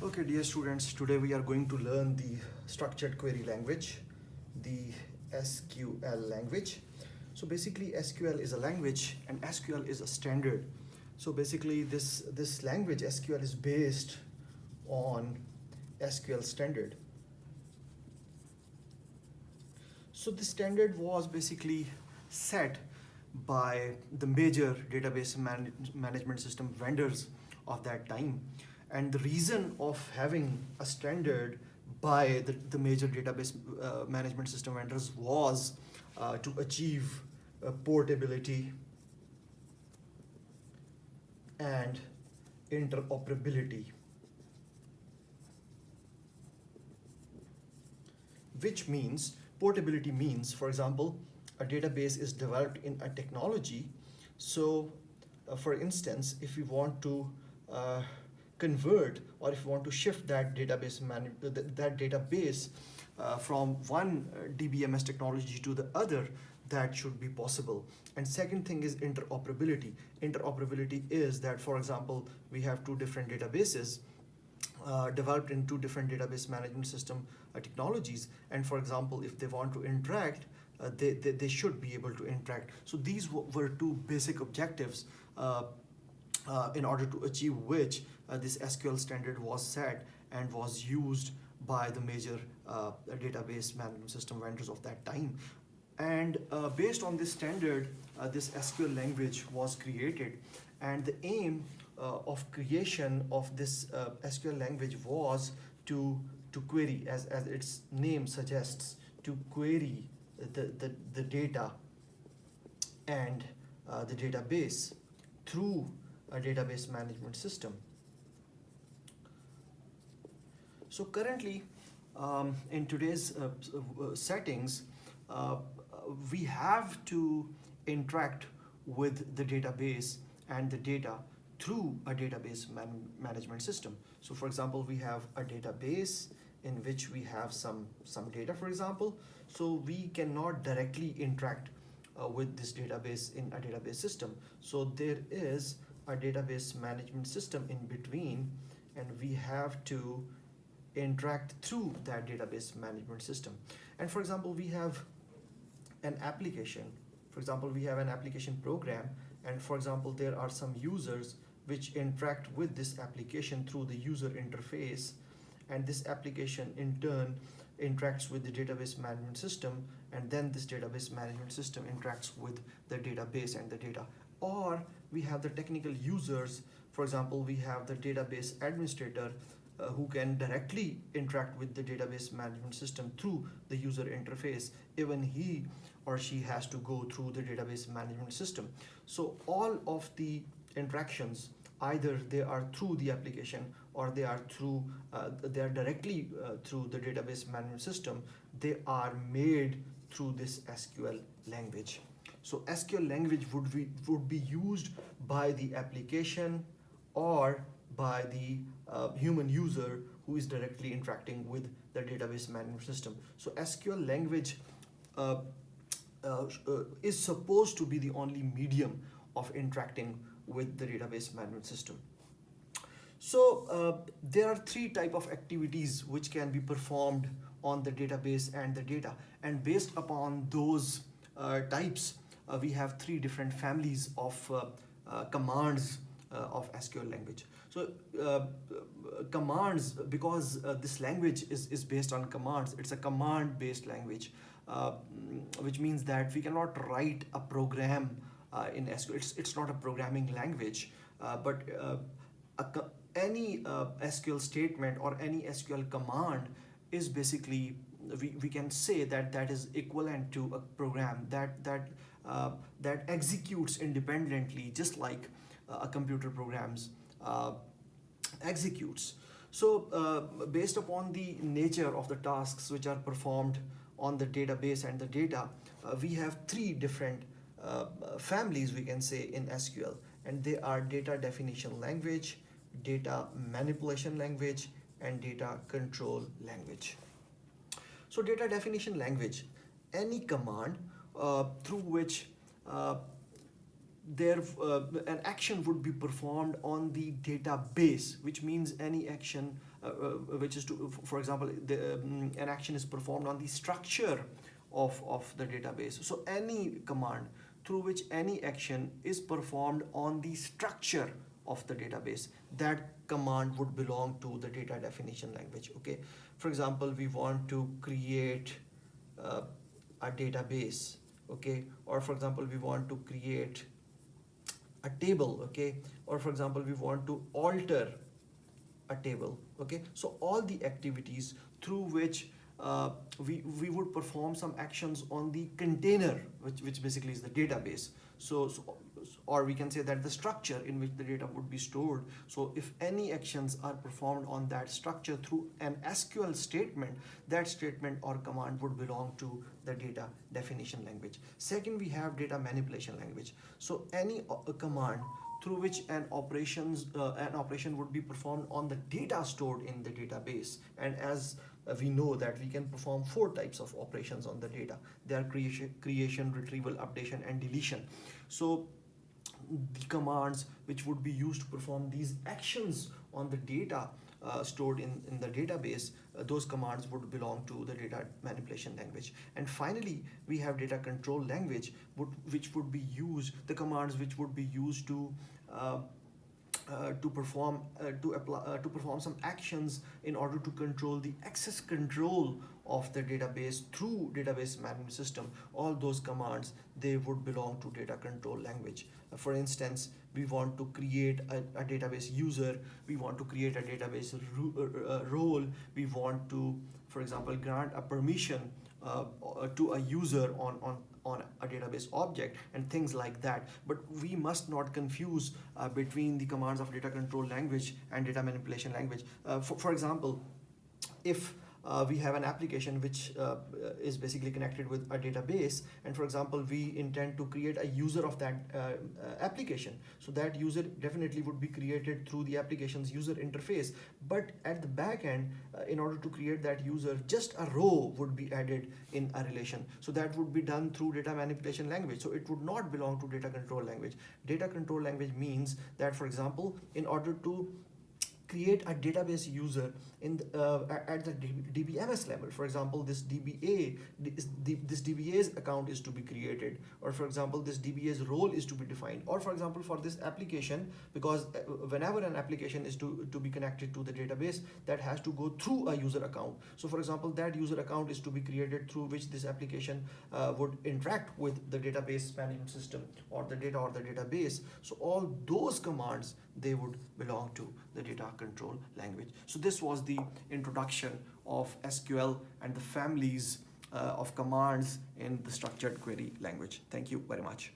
Okay, dear students, today we are going to learn the structured query language, the SQL language. So basically SQL is a language and SQL is a standard. So basically this language SQL is based on SQL standard. So the standard was basically set by the major database management system vendors of that time. And the reason of having a standard by the major database management system vendors was to achieve portability and interoperability, which means portability means, for example, a database is developed in a technology. So for instance, if we want to convert, or if you want to shift that database from one DBMS technology to the other, that should be possible. And second thing is interoperability. Interoperability is that, for example, we have two different databases developed in two different database management system technologies, and for example, if they want to interact, they should be able to interact. So these were two basic objectives in order to achieve which this SQL standard was set and was used by the major database management system vendors of that time. And based on this standard, this SQL language was created, and the aim of creation of this SQL language was to query, as its name suggests, to query the data and the database through a database management system. So currently, in today's settings, we have to interact with the database and the data through a database management system. So for example, we have a database in which we have some data, for example. So we cannot directly interact with this database in a database system. So there is a database management system in between, and we have to interact through that database management system. And for example, we have an application. For example, we have an application program, and for example, there are some users which interact with this application through the user interface, and this application in turn interacts with the database management system, and then this database management system interacts with the database and the data. Or we have the technical users. For example, we have the database administrator who can directly interact with the database management system through the user interface. Even he or she has to go through the database management system. So all of the interactions, either they are through the application or they are directly through the database management system, they are made through this SQL language. So SQL language would be used by the application or by the human user who is directly interacting with the database management system. So SQL language is supposed to be the only medium of interacting with the database management system. So there are three types of activities which can be performed on the database and the data, and based upon those types, we have three different families of commands of SQL language. So commands, because this language is based on commands, it's a command-based language, which means that we cannot write a program in SQL. It's not a programming language, but any SQL statement or any SQL command is basically, we can say that is equivalent to a program that executes independently, just like a computer programs executes. So based upon the nature of the tasks which are performed on the database and the data, we have three different families, we can say, in SQL, and they are data definition language, data manipulation language, and data control language. So data definition language, any command through which an action would be performed on the database, which means any action which is to, for example, an action is performed on the structure of the database. So any command through which any action is performed on the structure of the database, that command would belong to the data definition language. Okay, for example, we want to create a database, okay, or for example we want to create a table, okay, or for example we want to alter a table, okay. So all the activities through which we would perform some actions on the container, which basically is the database. Or we can say that the structure in which the data would be stored. So if any actions are performed on that structure through an SQL statement, that statement or command would belong to the data definition language. Second, we have data manipulation language. So any command through which an operation would be performed on the data stored in the database. And as we know that we can perform 4 types of operations on the data. They are creation, retrieval, updation, and deletion. So the commands which would be used to perform these actions on the data stored in the database, those commands would belong to the data manipulation language. And finally, we have data control language, which would be used, the commands which would be used to perform some actions in order to control the access control of the database through database management system. All those commands, they would belong to data control language. For instance, we want to create a database user, we want to create a database role, we want to, for example, grant a permission to a user on a database object and things like that. But we must not confuse between the commands of data control language and data manipulation language. For example, if we have an application which is basically connected with a database, and for example we intend to create a user of that application, so that user definitely would be created through the application's user interface. But at the back end, in order to create that user, just a row would be added in a relation, so that would be done through data manipulation language. So it would not belong to data control language. Data control language means that, for example, in order to create a database user at the DBMS level. For example, this DBA's account is to be created, or for example this DBA's role is to be defined, or for example for this application, because whenever an application is to be connected to the database, that has to go through a user account. So for example, that user account is to be created through which this application would interact with the database management system or the data or the database. So all those commands, they would belong to the data control language. So this was the introduction of SQL and the families of commands in the structured query language. Thank you very much.